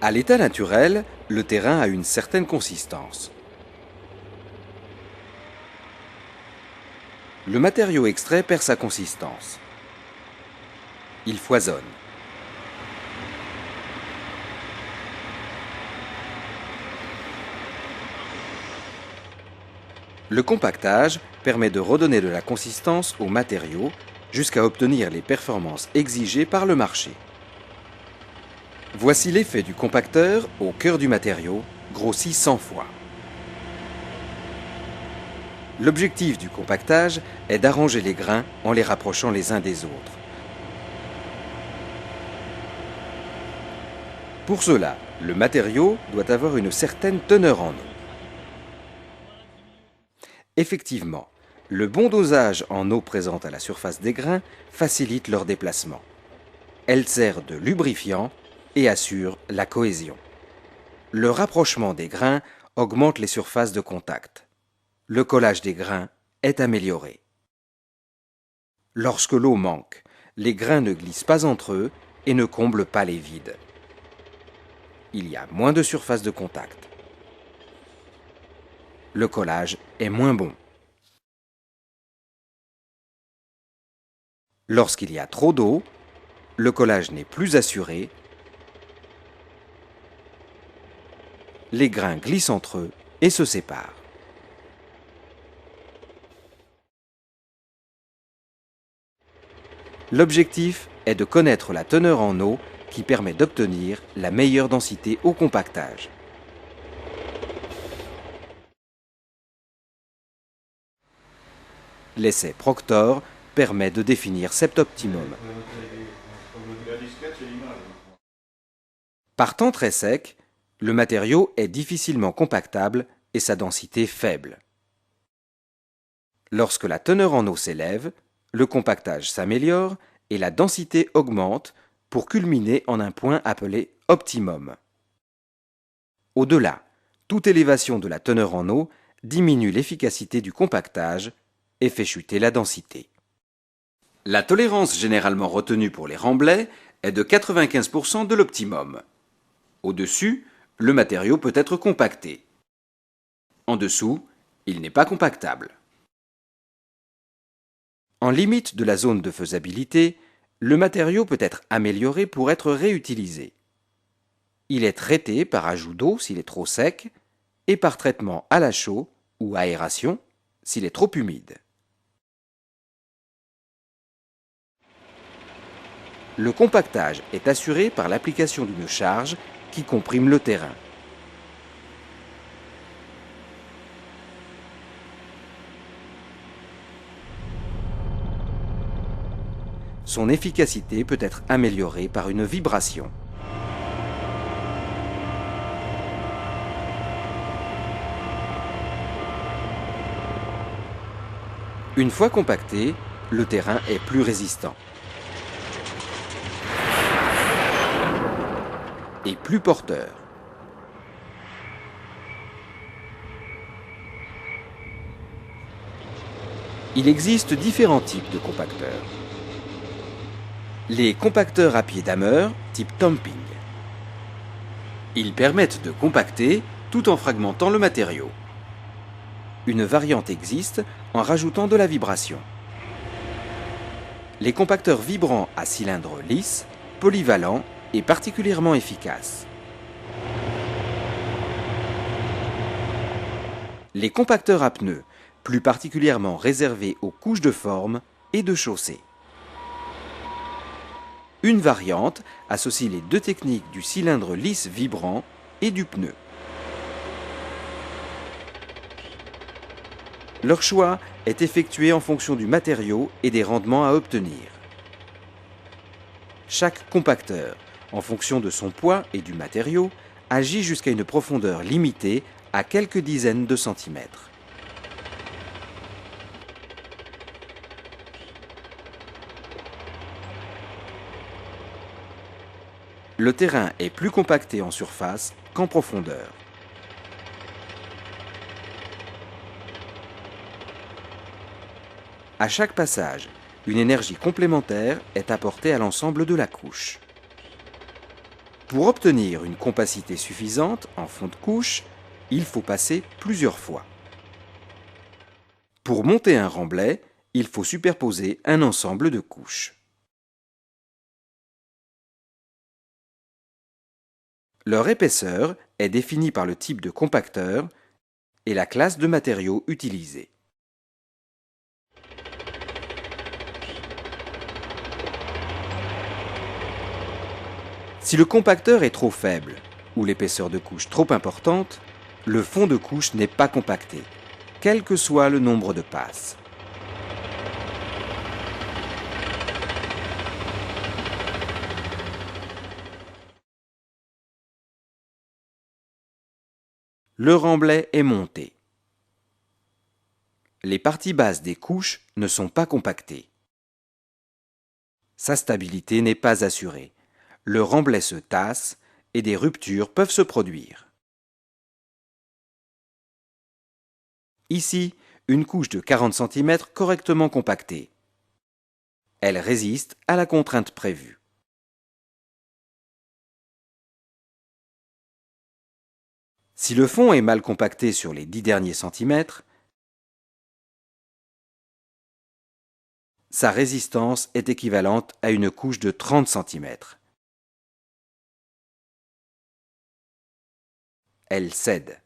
À l'état naturel, le terrain a une certaine consistance. Le matériau extrait perd sa consistance. Il foisonne. Le compactage permet de redonner de la consistance au matériau jusqu'à obtenir les performances exigées par le marché. Voici l'effet du compacteur au cœur du matériau, grossi 100 fois. L'objectif du compactage est d'arranger les grains en les rapprochant les uns des autres. Pour cela, le matériau doit avoir une certaine teneur en eau. Effectivement, le bon dosage en eau présente à la surface des grains facilite leur déplacement. Elle sert de lubrifiant et assure la cohésion. Le rapprochement des grains augmente les surfaces de contact. Le collage des grains est amélioré. Lorsque l'eau manque, les grains ne glissent pas entre eux et ne comblent pas les vides. Il y a moins de surface de contact. Le collage est moins bon. Lorsqu'il y a trop d'eau, le collage n'est plus assuré. Les grains glissent entre eux et se séparent. L'objectif est de connaître la teneur en eau qui permet d'obtenir la meilleure densité au compactage. L'essai Proctor permet de définir cet optimum. Par temps très sec, le matériau est difficilement compactable et sa densité faible. Lorsque la teneur en eau s'élève, le compactage s'améliore et la densité augmente pour culminer en un point appelé optimum. Au-delà, toute élévation de la teneur en eau diminue l'efficacité du compactage et fait chuter la densité. La tolérance généralement retenue pour les remblais est de 95% de l'optimum. Au-dessus, le matériau peut être compacté. En dessous, il n'est pas compactable. En limite de la zone de faisabilité, le matériau peut être amélioré pour être réutilisé. Il est traité par ajout d'eau s'il est trop sec et par traitement à la chaux ou aération s'il est trop humide. Le compactage est assuré par l'application d'une charge qui comprime le terrain. Son efficacité peut être améliorée par une vibration. Une fois compacté, le terrain est plus résistant et plus porteur. Il existe différents types de compacteurs. Les compacteurs à pied d'hammer, type Tomping. Ils permettent de compacter tout en fragmentant le matériau. Une variante existe en rajoutant de la vibration. Les compacteurs vibrants à cylindre lisse, polyvalents et particulièrement efficaces. Les compacteurs à pneus, plus particulièrement réservés aux couches de forme et de chaussée. Une variante associe les deux techniques du cylindre lisse vibrant et du pneu. Leur choix est effectué en fonction du matériau et des rendements à obtenir. Chaque compacteur, en fonction de son poids et du matériau, agit jusqu'à une profondeur limitée à quelques dizaines de centimètres. Le terrain est plus compacté en surface qu'en profondeur. À chaque passage, une énergie complémentaire est apportée à l'ensemble de la couche. Pour obtenir une compacité suffisante en fond de couche, il faut passer plusieurs fois. Pour monter un remblai, il faut superposer un ensemble de couches. Leur épaisseur est définie par le type de compacteur et la classe de matériaux utilisés. Si le compacteur est trop faible ou l'épaisseur de couche trop importante, le fond de couche n'est pas compacté, quel que soit le nombre de passes. Le remblai est monté. Les parties basses des couches ne sont pas compactées. Sa stabilité n'est pas assurée. Le remblai se tasse et des ruptures peuvent se produire. Ici, une couche de 40 cm correctement compactée. Elle résiste à la contrainte prévue. Si le fond est mal compacté sur les 10 derniers centimètres, sa résistance est équivalente à une couche de 30 cm. Elle cède.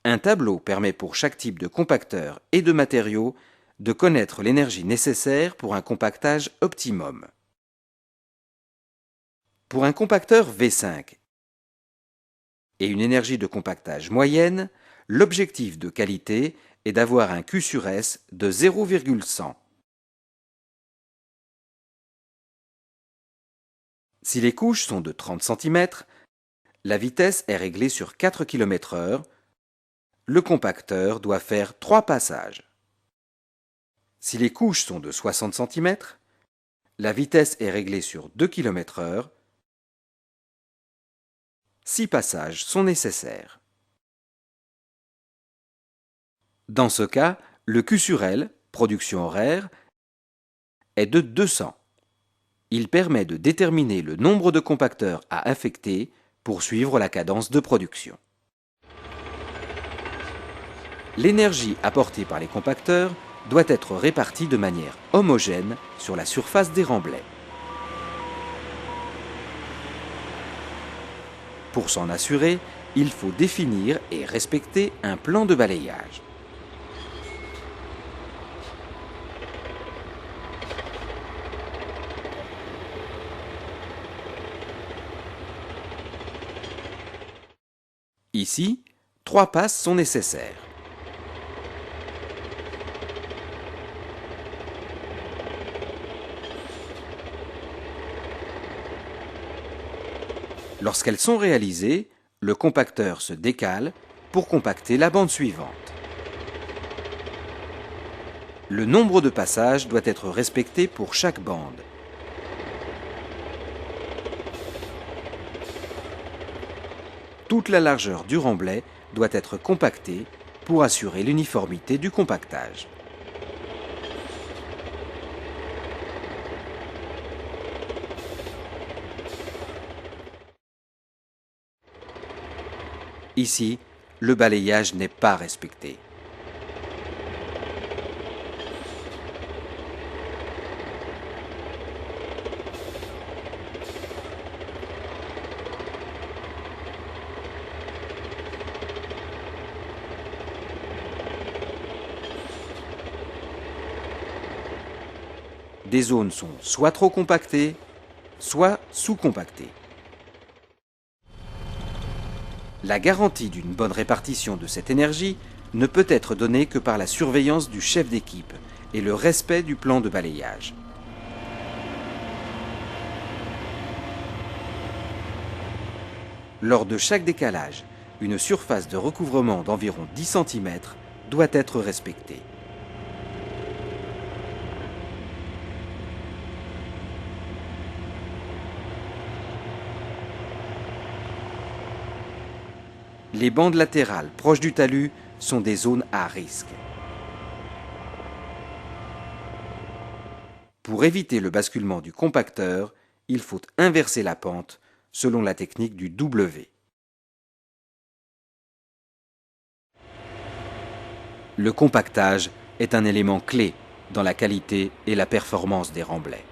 Un tableau permet pour chaque type de compacteur et de matériau de connaître l'énergie nécessaire pour un compactage optimum. Pour un compacteur V5 et une énergie de compactage moyenne, l'objectif de qualité est d'avoir un Q sur S de 0,100. Si les couches sont de 30 cm, la vitesse est réglée sur 4 km/h. Le compacteur doit faire 3 passages. Si les couches sont de 60 cm, la vitesse est réglée sur 2 km/h. 6 passages sont nécessaires. Dans ce cas, le Q sur L, production horaire, est de 200. Il permet de déterminer le nombre de compacteurs à affecter pour suivre la cadence de production. L'énergie apportée par les compacteurs doit être répartie de manière homogène sur la surface des remblais. Pour s'en assurer, il faut définir et respecter un plan de balayage. Ici, 3 passes sont nécessaires. Lorsqu'elles sont réalisées, le compacteur se décale pour compacter la bande suivante. Le nombre de passages doit être respecté pour chaque bande. Toute la largeur du remblai doit être compactée pour assurer l'uniformité du compactage. Ici, le balayage n'est pas respecté. Des zones sont soit trop compactées, soit sous-compactées. La garantie d'une bonne répartition de cette énergie ne peut être donnée que par la surveillance du chef d'équipe et le respect du plan de balayage. Lors de chaque décalage, une surface de recouvrement d'environ 10 cm doit être respectée. Les bandes latérales proches du talus sont des zones à risque. Pour éviter le basculement du compacteur, il faut inverser la pente selon la technique du W. Le compactage est un élément clé dans la qualité et la performance des remblais.